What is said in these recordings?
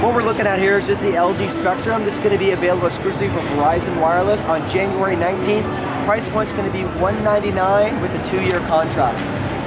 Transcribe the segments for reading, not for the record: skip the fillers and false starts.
What we're looking at here is just the LG Spectrum. This is going to be available exclusively for Verizon Wireless on January 19th. Price point's going to be $199 with a 2-year contract.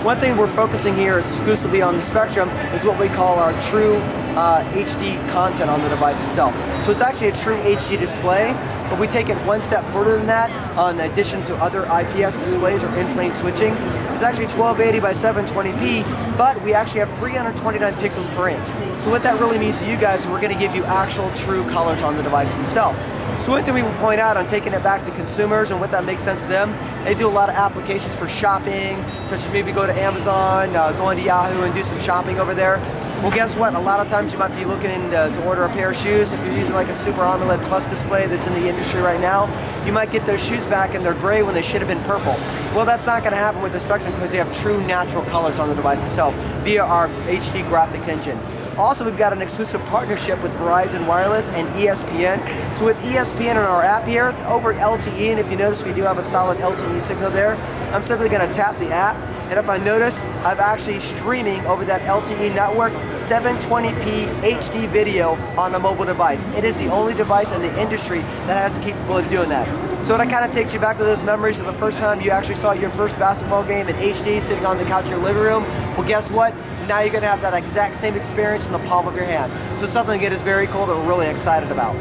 One thing we're focusing here exclusively on the Spectrum is what we call our true HD content on the device itself. So it's actually a true HD display, but we take it one step further than that in addition to other IPS displays or in-plane switching. It's actually 1280 by 720p, but we actually have 329 pixels per inch. So what that really means to you guys is we're going to give you actual true colors on the device itself. So one thing we will point out on taking it back to consumers and what that makes sense to them, they do a lot of applications for shopping, such as maybe go to Amazon, go into Yahoo and do some shopping over there. Well, guess what? A lot of times you might be looking to order a pair of shoes. If you're using like a Super AMOLED Plus display that's in the industry right now, you might get those shoes back and they're gray when they should have been purple. Well, that's not going to happen with the Spectrum because they have true natural colors on the device itself via our HD graphic engine. Also, we've got an exclusive partnership with Verizon Wireless and ESPN. So with ESPN on our app here, over LTE, and if you notice we do have a solid LTE signal there, I'm simply going to tap the app, and if I notice, I'm actually streaming over that LTE network 720p HD video on a mobile device. It is the only device in the industry that has the capability of doing that. So it kind of takes you back to those memories of the first time you actually saw your first basketball game in HD sitting on the couch in your living room. Well, guess what? Now you're going to have that exact same experience in the palm of your hand. So something that is very cool that we're really excited about.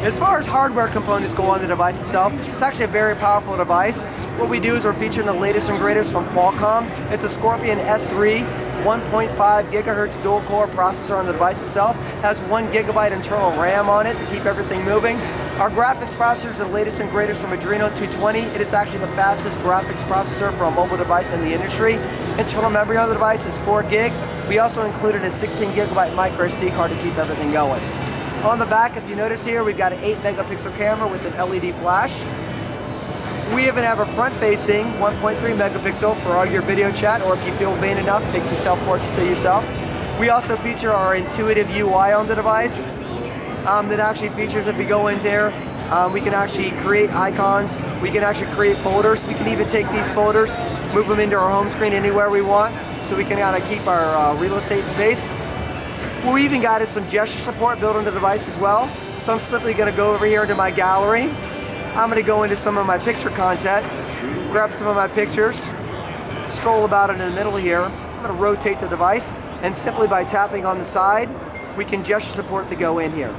As far as hardware components go on the device itself, it's actually a very powerful device. What we do is we're featuring the latest and greatest from Qualcomm. It's a Scorpion S3, 1.5 gigahertz dual core processor on the device itself. It has 1 gigabyte internal RAM on it to keep everything moving. Our graphics processor is the latest and greatest from Adreno 220. It is actually the fastest graphics processor for a mobile device in the industry. Internal memory on the device is 4 gig. We also included a 16 gigabyte micro SD card to keep everything going. On the back, if you notice here, we've got an 8 megapixel camera with an LED flash. We even have a front-facing 1.3 megapixel for all your video chat, or if you feel vain enough, take some self-portraits of yourself. We also feature our intuitive UI on the device that actually features, if we go in there, we can actually create icons, we can actually create folders. We can even take these folders, move them into our home screen anywhere we want, so we can kind of keep our real estate space. What we even got is some gesture support built into the device as well. So I'm simply going to go over here into my gallery. I'm going to go into some of my picture content, grab some of my pictures, scroll about in the middle here. I'm going to rotate the device, and simply by tapping on the side, we can gesture support to go in here.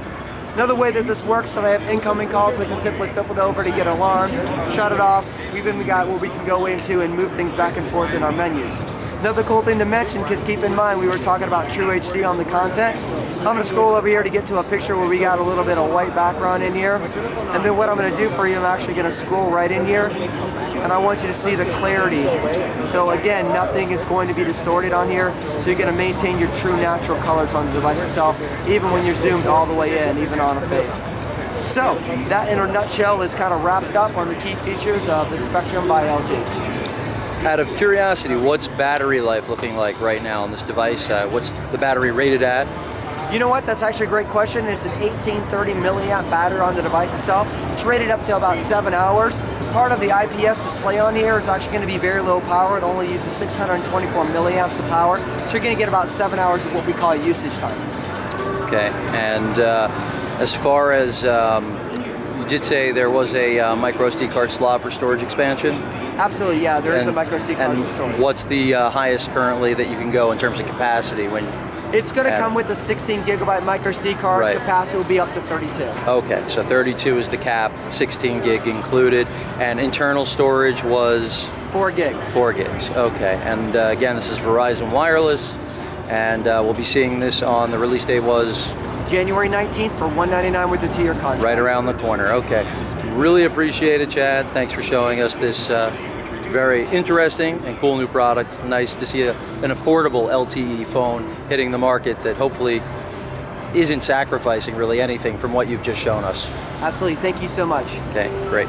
Another way that this works, if I have incoming calls, I can simply flip it over to get alarms, shut it off. We've even got where we can go into and move things back and forth in our menus. Another cool thing to mention, because keep in mind we were talking about True HD on the content. I'm going to scroll over here to get to a picture where we got a little bit of white background in here. And then what I'm going to do for you, I'm actually going to scroll right in here. And I want you to see the clarity. So again, nothing is going to be distorted on here. So you're going to maintain your true natural colors on the device itself, even when you're zoomed all the way in, even on a face. So that in a nutshell is kind of wrapped up on the key features of the Spectrum by LG. Out of curiosity, what's battery life looking like right now on this device? What's the battery rated at? You know what? That's actually a great question. It's an 1830 milliamp battery on the device itself. It's rated up to about 7 hours. Part of the IPS display on here is actually going to be very low power. It only uses 624 milliamps of power. So you're going to get about 7 hours of what we call usage time. Okay, and as far as, you did say there was a micro SD card slot for storage expansion? Absolutely, yeah, there is a micro SD card for storage. What's the highest currently that you can go in terms of capacity? It's going to come with a 16 gigabyte micro SD card. Right. Capacity will be up to 32. Okay, so 32 is the cap, 16 gig included, and internal storage was? 4 gig. 4 gigs, okay. And again, this is Verizon Wireless, and we'll be seeing this on the release date was? January 19th for $199 with the 2-year contract. Right around the corner, okay. Really appreciate it, Chad. Thanks for showing us this very interesting and cool new product. Nice to see an affordable LTE phone hitting the market that hopefully isn't sacrificing really anything from what you've just shown us. Absolutely, thank you so much. Okay, great.